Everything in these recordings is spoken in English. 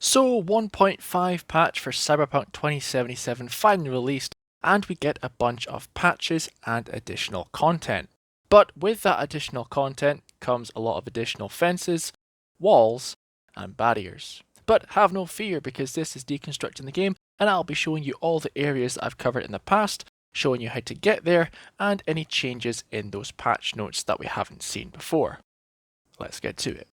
So 1.5 patch for Cyberpunk 2077 finally released, and we get a bunch of patches and additional content. But with that additional content comes a lot of additional fences, walls, and barriers. But have no fear, because this is Deconstructing the Game, and I'll be showing you all the areas I've covered in the past, showing you how to get there, and any changes in those patch notes that we haven't seen before. Let's get to it.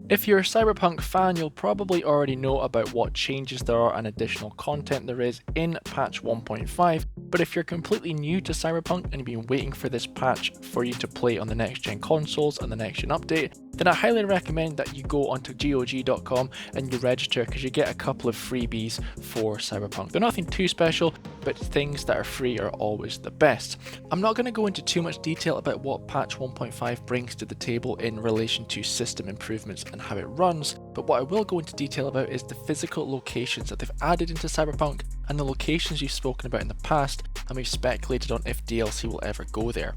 If you're a Cyberpunk fan, you'll probably already know about what changes there are and additional content there is in patch 1.5, but if you're completely new to Cyberpunk and you've been waiting for this patch for you to play on the next gen consoles and the next gen update, then I highly recommend that you go onto GOG.com and you register, because you get a couple of freebies for Cyberpunk. They're nothing too special, but things that are free are always the best. I'm not going to go into too much detail about what patch 1.5 brings to the table in relation to system improvements and how it runs, but what I will go into detail about is the physical locations that they've added into Cyberpunk and the locations you've spoken about in the past, and we've speculated on if DLC will ever go there.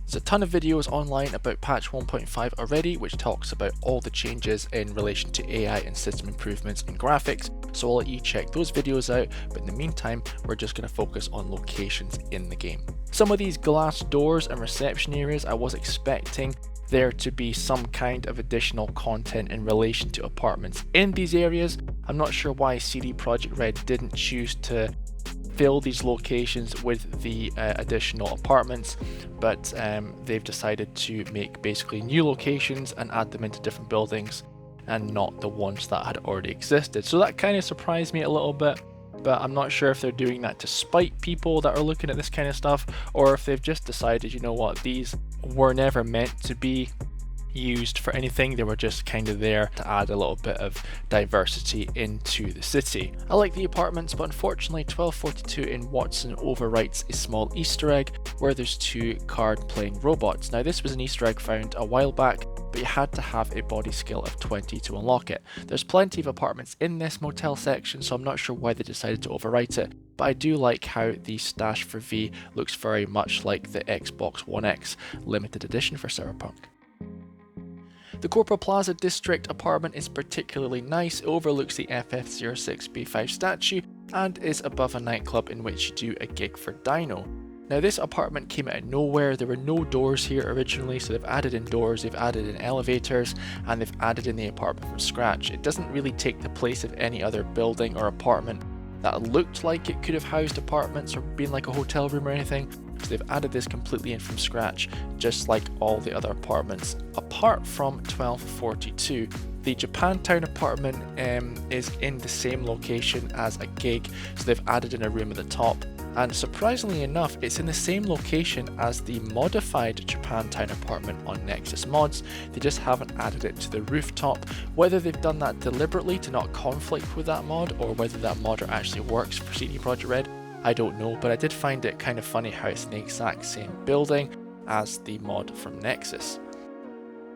There's a ton of videos online about patch 1.5 already, which talks about all the changes in relation to AI and system improvements and graphics, so I'll let you check those videos out, but in the meantime we're just going to focus on locations in the game. Some of these glass doors and reception areas, I was expecting there to be some kind of additional content in relation to apartments in these areas. I'm not sure why CD Projekt Red didn't choose to fill these locations with the additional apartments, but they've decided to make basically new locations and add them into different buildings and not the ones that had already existed. So that kind of surprised me a little bit, but I'm not sure if they're doing that to spite people that are looking at this kind of stuff, or if they've just decided, you know what, these were never meant to be used for anything, they were just kind of there to add a little bit of diversity into the city. I like the apartments, but unfortunately 1242 in Watson overwrites a small Easter egg where there's two card playing robots. Now this was an Easter egg found a while back, but you had to have a body skill of 20 to unlock it. There's plenty of apartments in this motel section, so I'm not sure why they decided to overwrite it, but I do like how the stash for V looks very much like the Xbox One X limited edition for Cyberpunk. The Corporal Plaza District apartment is particularly nice. It overlooks the FF06B5 statue and is above a nightclub in which you do a gig for Dino. Now this apartment came out of nowhere. There were no doors here originally, so they've added in doors, they've added in elevators, and they've added in the apartment from scratch. It doesn't really take the place of any other building or apartment that looked like it could have housed apartments or been like a hotel room or anything. So they've added this completely in from scratch, just like all the other apartments, apart from 1242. The Japantown apartment is in the same location as a gig, so they've added in a room at the top. And surprisingly enough, it's in the same location as the modified Japantown apartment on Nexus Mods. They just haven't added it to the rooftop. Whether they've done that deliberately to not conflict with that mod, or whether that mod actually works for CD Projekt Red, I don't know, but I did find it kind of funny how it's in the exact same building as the mod from Nexus.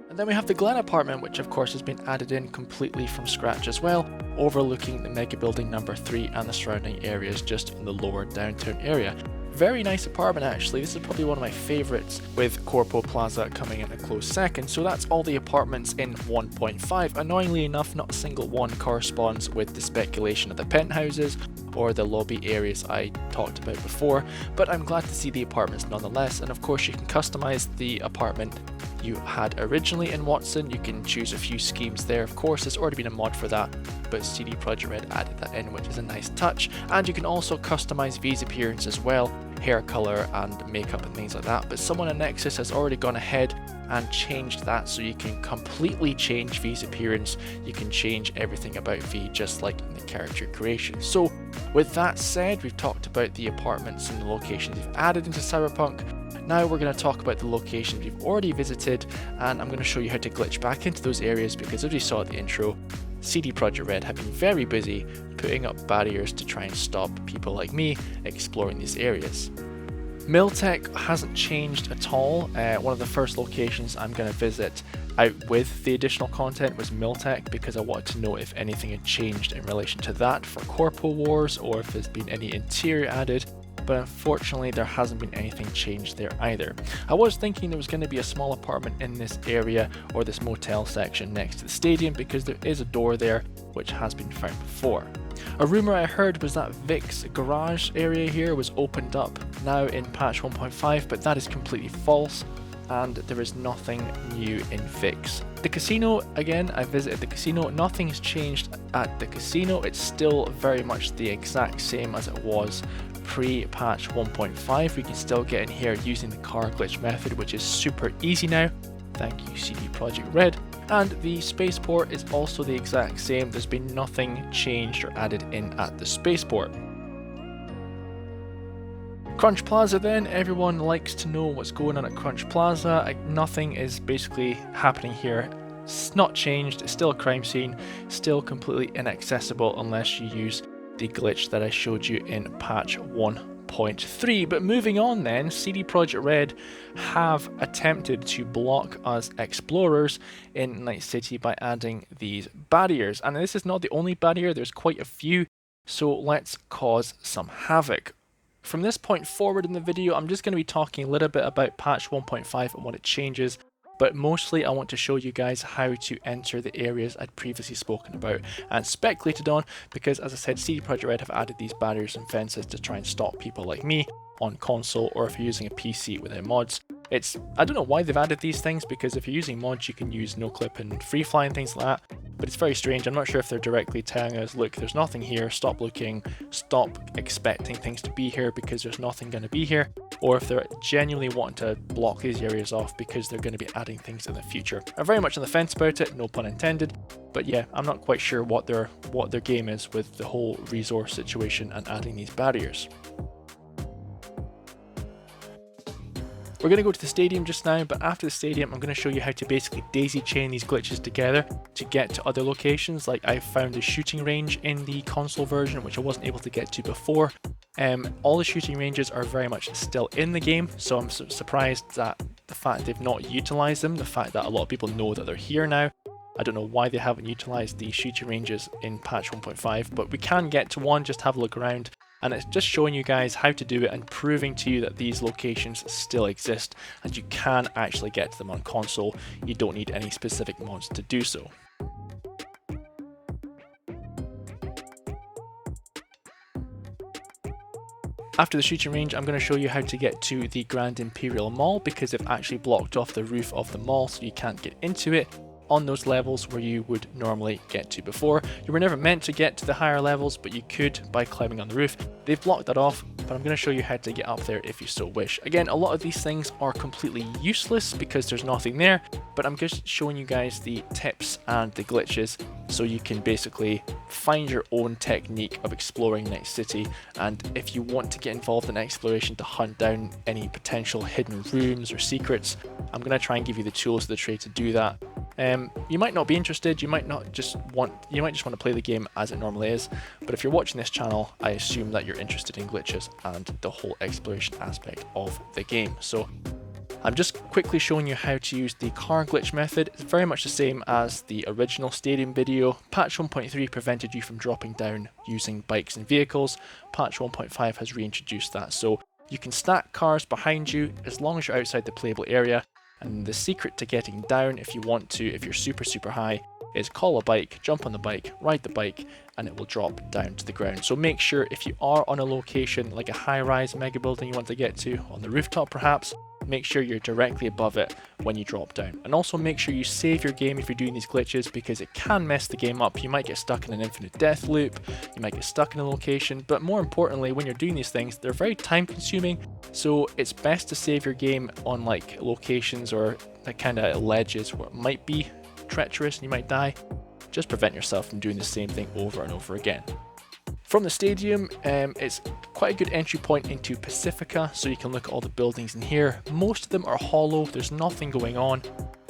And then we have the Glen apartment, which of course has been added in completely from scratch as well, overlooking the Mega Building number 3 and the surrounding areas just in the lower downtown area. Very nice apartment actually. This is probably one of my favourites, with Corpo Plaza coming in a close second. So that's all the apartments in 1.5. Annoyingly enough, not a single one corresponds with the speculation of the penthouses or the lobby areas I talked about before, but I'm glad to see the apartments nonetheless. And of course you can customize the apartment you had originally in Watson. You can choose a few schemes there. Of course there's already been a mod for that, but CD Projekt Red added that in, which is a nice touch. And you can also customize V's appearance as well, hair color and makeup and things like that, but someone at Nexus has already gone ahead and changed that, so you can completely change V's appearance. You can change everything about V, just like in the character creation. So with that said, we've talked about the apartments and the locations we've added into Cyberpunk. Now we're going to talk about the locations we've already visited, and I'm going to show you how to glitch back into those areas, because as we saw at the intro, CD Projekt Red have been very busy putting up barriers to try and stop people like me exploring these areas. Miltech hasn't changed at all. One of the first locations I'm going to visit out with the additional content was Miltech, because I wanted to know if anything had changed in relation to that for Corpo Wars, or if there's been any interior added. but unfortunately there hasn't been anything changed there either. I was thinking there was going to be a small apartment in this area or this motel section next to the stadium because there is a door there which has been found before. A rumour I heard was that Vic's garage area here was opened up now in patch 1.5, but that is completely false, and there is nothing new in Vic's. The casino, again, I visited the casino, nothing has changed at the casino, it's still very much the exact same as it was pre-patch 1.5. We can still get in here using the car glitch method, which is super easy now, thank you CD Projekt Red. And the spaceport is also the exact same, there's been nothing changed or added in at the spaceport. Crunch Plaza then, everyone likes to know what's going on at Crunch Plaza. Nothing is basically happening here. It's not changed, it's still a crime scene, still completely inaccessible unless you use the glitch that I showed you in patch 1.3. But moving on then, CD Projekt Red have attempted to block us explorers in Night City by adding these barriers. And this is not the only barrier, there's quite a few, so let's cause some havoc. From this point forward in the video, I'm just going to be talking a little bit about patch 1.5 and what it changes, but mostly I want to show you guys how to enter the areas I'd previously spoken about and speculated on, because as I said, CD Projekt Red have added these barriers and fences to try and stop people like me on console, or if you're using a PC without mods. I don't know why they've added these things, because if you're using mods you can use no clip and free fly and things like that, but it's very strange. I'm not sure if they're directly telling us, look, there's nothing here, stop looking, stop expecting things to be here because there's nothing going to be here, or if they're genuinely wanting to block these areas off because they're going to be adding things in the future. I'm very much on the fence about it, no pun intended, but yeah, I'm not quite sure what their game is with the whole resource situation and adding these barriers. We're going to go to the stadium just now, but after the stadium I'm going to show you how to basically daisy chain these glitches together to get to other locations. Like I found the shooting range in the console version, which I wasn't able to get to before. All the shooting ranges are very much still in the game, so I'm surprised that the fact they've not utilized them, the fact that a lot of people know that they're here now. I don't know why they haven't utilized the shooting ranges in patch 1.5, but we can get to one, just have a look around. And it's just showing you guys how to do it and proving to you that these locations still exist and you can actually get to them on console. You don't need any specific mods to do so. After the shooting range, I'm going to show you how to get to the Grand Imperial Mall, because they've actually blocked off the roof of the mall so you can't get into it on those levels where you would normally get to before. You were never meant to get to the higher levels, but you could by climbing on the roof. They've blocked that off, but I'm going to show you how to get up there if you so wish. Again, a lot of these things are completely useless because there's nothing there, but I'm just showing you guys the tips and the glitches so you can basically find your own technique of exploring Night City. And if you want to get involved in exploration to hunt down any potential hidden rooms or secrets, I'm going to try and give you the tools of the trade to do that. You might not be interested, you might just want to play the game as it normally is, but if you're watching this channel, I assume that you're interested in glitches and the whole exploration aspect of the game. So I'm just quickly showing you how to use the car glitch method. It's very much the same as the original stadium video. Patch 1.3 prevented you from dropping down using bikes and vehicles. Patch 1.5 has reintroduced that, so you can stack cars behind you as long as you're outside the playable area. And the secret to getting down, if you want to, if you're super high, is call a bike, jump on the bike, ride the bike, and it will drop down to the ground. So make sure if you are on a location like a high-rise mega building you want to get to, on the rooftop perhaps, make sure you're directly above it when you drop down. And also make sure you save your game if you're doing these glitches, because it can mess the game up. You might get stuck in an infinite death loop, you might get stuck in a location, but more importantly, when you're doing these things, they're very time consuming, so it's best to save your game on like locations or like kind of ledges where it might be treacherous and you might die. Just prevent yourself from doing the same thing over and over again. From the stadium, it's quite a good entry point into Pacifica, so you can look at all the buildings in here. Most of them are hollow, there's nothing going on.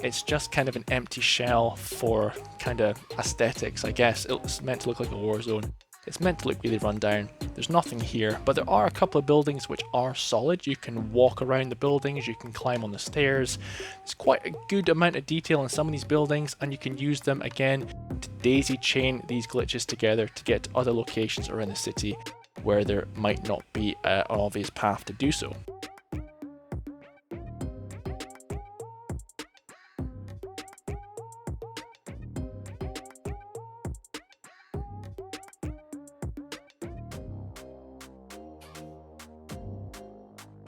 It's just kind of an empty shell for kind of aesthetics, I guess. It's meant to look like a war zone. It's meant to look really run down. There's nothing here, but there are a couple of buildings which are solid. You can walk around the buildings, you can climb on the stairs. There's quite a good amount of detail in some of these buildings, and you can use them again to daisy chain these glitches together to get to other locations around the city. where there might not be an obvious path to do so.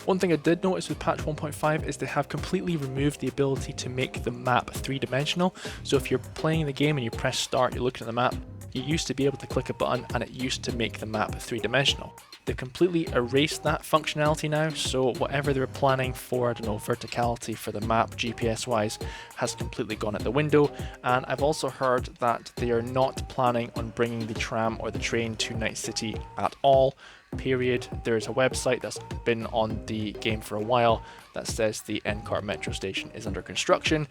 One thing I did notice with patch 1.5 is they have completely removed the ability to make the map three-dimensional. So if you're playing the game and you press start, you're looking at the map, you used to be able to click a button and it used to make the map three-dimensional. They've completely erased that functionality now, so whatever they were planning for, I don't know, verticality for the map GPS-wise has completely gone out the window. And I've also heard that they are not planning on bringing the tram or the train to Night City at all. Period. There's a website that's been on the game for a while that says the NCAR metro station is under construction.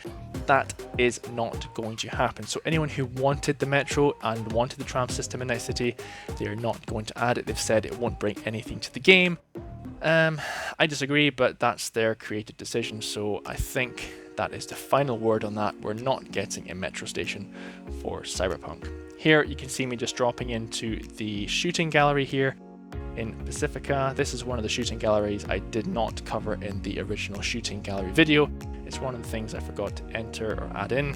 That is not going to happen. So anyone who wanted the metro and wanted the tram system in Night City, they are not going to add it. They've said it won't bring anything to the game. I disagree, but that's their creative decision. So I think that is the final word on that. We're not getting a metro station for Cyberpunk. Here you can see me just dropping into the shooting gallery here in Pacifica. This is one of the shooting galleries I did not cover in the original shooting gallery video. It's one of the things I forgot to enter or add in,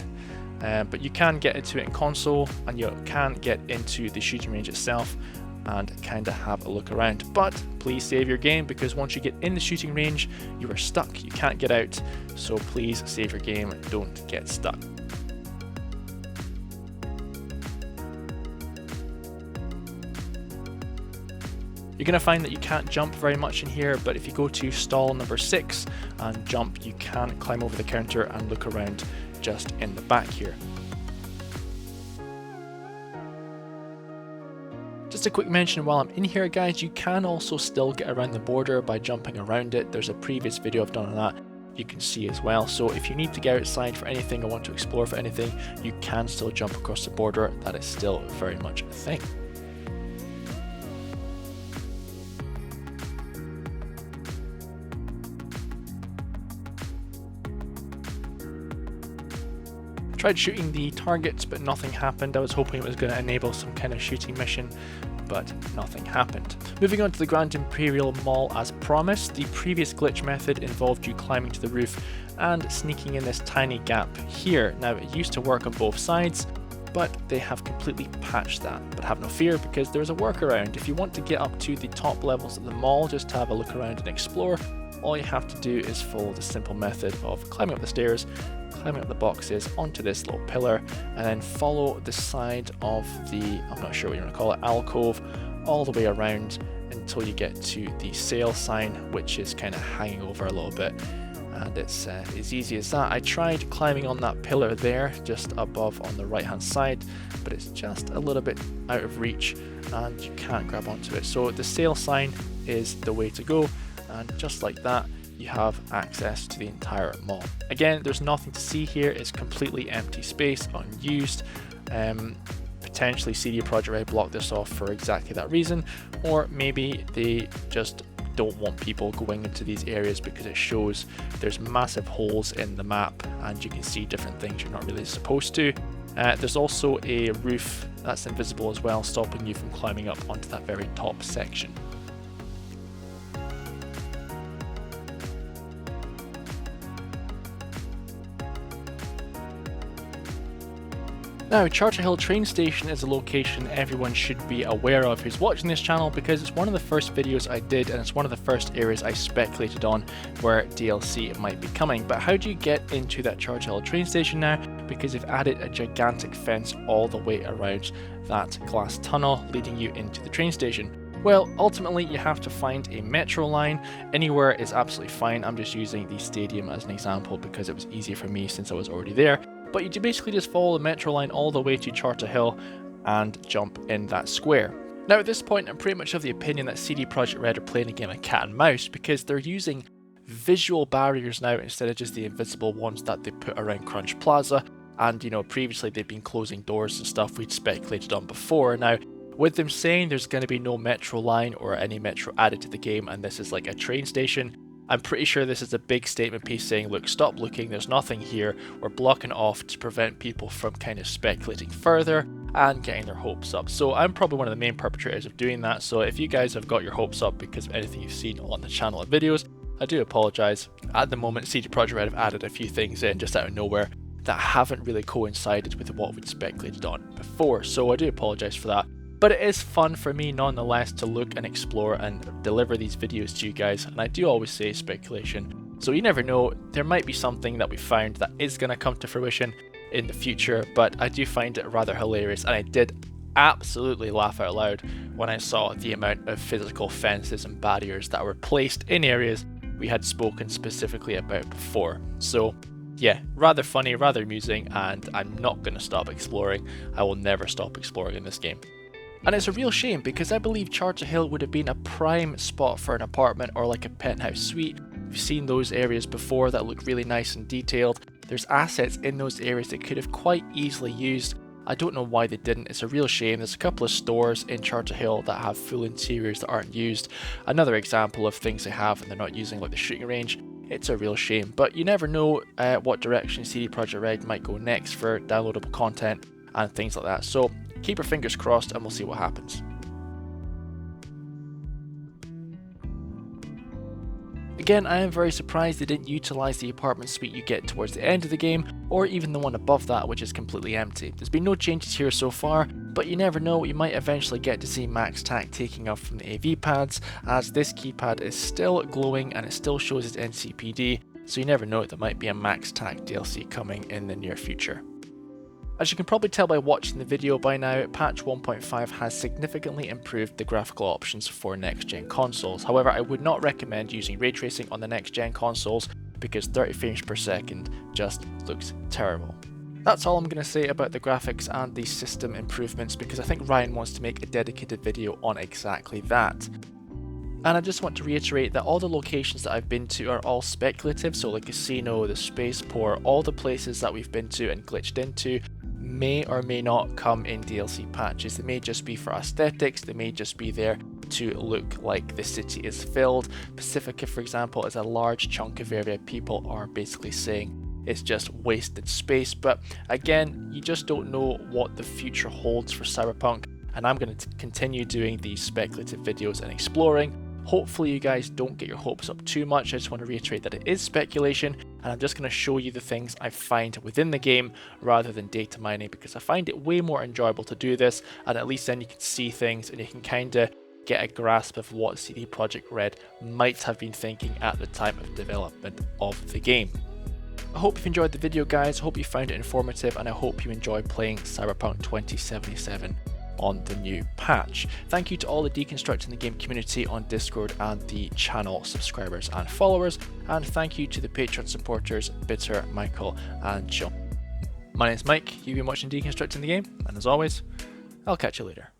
but you can get into it in console and you can get into the shooting range itself and kind of have a look around. But please save your game, because once you get in the shooting range, you are stuck. You can't get out. So please save your game, don't get stuck. You're going to find that you can't jump very much in here, but if you go to stall number 6 and jump, you can climb over the counter and look around just in the back here. Just a quick mention while I'm in here, guys, you can also still get around the border by jumping around it. There's a previous video I've done on that you can see as well. So if you need to get outside for anything or want to explore for anything, you can still jump across the border. That is still very much a thing. Tried shooting the targets, but nothing happened. I was hoping it was going to enable some kind of shooting mission, but nothing happened. Moving on to the Grand Imperial Mall as promised, the previous glitch method involved you climbing to the roof and sneaking in this tiny gap here. Now, it used to work on both sides, but they have completely patched that. But have no fear, because there's a workaround. If you want to get up to the top levels of the mall just to have a look around and explore, all you have to do is follow the simple method of climbing up the stairs, climbing up the boxes onto this little pillar, and then follow the side of the, I'm not sure what you want to call it, alcove, all the way around until you get to the sale sign, which is kind of hanging over a little bit. And it's as easy as that. I tried climbing on that pillar there, just above on the right hand side, but it's just a little bit out of reach and you can't grab onto it. So the sale sign is the way to go, and just like that, you have access to the entire mall. Again, there's nothing to see here. It's completely empty space, unused. Potentially CD Projekt Red blocked this off for exactly that reason, or maybe they just don't want people going into these areas because it shows there's massive holes in the map and you can see different things you're not really supposed to. There's also a roof that's invisible as well, stopping you from climbing up onto that very top section. Now, Charter Hill train station is a location everyone should be aware of who's watching this channel, because it's one of the first videos I did and it's one of the first areas I speculated on where DLC might be coming. But how do you get into that Charter Hill train station now? Because they've added a gigantic fence all the way around that glass tunnel leading you into the train station. Well, ultimately you have to find a metro line. Anywhere is absolutely fine. I'm just using the stadium as an example because it was easier for me since I was already there. But you basically just follow the metro line all the way to Charter Hill and jump in that square. Now at this point, I'm pretty much of the opinion that CD Projekt Red are playing a game of cat and mouse, because they're using visual barriers now instead of just the invisible ones that they put around Crunch Plaza. And you know, previously they've been closing doors and stuff we'd speculated on before. Now, with them saying there's going to be no metro line or any metro added to the game and this is like a train station, I'm pretty sure this is a big statement piece saying, look, stop looking, there's nothing here, we're blocking off to prevent people from kind of speculating further. and getting their hopes up. So I'm probably one of the main perpetrators of doing that, so if you guys have got your hopes up because of anything you've seen on the channel and videos, I do apologise. At the moment, CD Projekt Red have added a few things in just out of nowhere that haven't really coincided with what we'd speculated on before, so I do apologise for that. But it is fun for me nonetheless to look and explore and deliver these videos to you guys, and I do always say speculation, so you never know, there might be something that we found that is going to come to fruition in the future, but I do find it rather hilarious, and I did absolutely laugh out loud when I saw the amount of physical fences and barriers that were placed in areas we had spoken specifically about before. So yeah, rather funny, rather amusing, and I'm not going to stop exploring. I will never stop exploring in this game. And it's a real shame because I believe Charter Hill would have been a prime spot for an apartment or like a penthouse suite. We've seen those areas before that look really nice and detailed. There's assets in those areas that could have quite easily used. I don't know why they didn't, it's a real shame. There's a couple of stores in Charter Hill that have full interiors that aren't used. Another example of things they have and they're not using, like the shooting range. It's a real shame, but you never know what direction CD Projekt Red might go next for downloadable content and things like that. So keep your fingers crossed and we'll see what happens. Again, I am very surprised they didn't utilise the apartment suite you get towards the end of the game, or even the one above that, which is completely empty. There's been no changes here so far, but you never know, you might eventually get to see Max Tac taking off from the AV pads, as this keypad is still glowing and it still shows its NCPD, so you never know, there might be a Max Tac DLC coming in the near future. As you can probably tell by watching the video by now, patch 1.5 has significantly improved the graphical options for next gen consoles. However, I would not recommend using ray tracing on the next gen consoles because 30 frames per second just looks terrible. That's all I'm going to say about the graphics and the system improvements because I think Ryan wants to make a dedicated video on exactly that. And I just want to reiterate that all the locations that I've been to are all speculative, so the casino, the spaceport, all the places that we've been to and glitched into may or may not come in DLC patches. They may just be for aesthetics, they may just be there to look like the city is filled. Pacifica, for example, is a large chunk of area people are basically saying it's just wasted space, but again, you just don't know what the future holds for Cyberpunk, and I'm going to continue doing these speculative videos and exploring. Hopefully you guys don't get your hopes up too much. I just want to reiterate that it is speculation, and I'm just going to show you the things I find within the game rather than data mining, because I find it way more enjoyable to do this, and at least then you can see things and you can kind of get a grasp of what CD Projekt Red might have been thinking at the time of development of the game. I hope you've enjoyed the video, guys. I hope you found it informative, and I hope you enjoy playing Cyberpunk 2077 on the new patch. Thank you to all the Deconstructing the Game community on Discord and the channel subscribers and followers, and thank you to the Patreon supporters Bitter, Michael and John. My name's Mike, you've been watching Deconstructing the Game, and as always, I'll catch you later.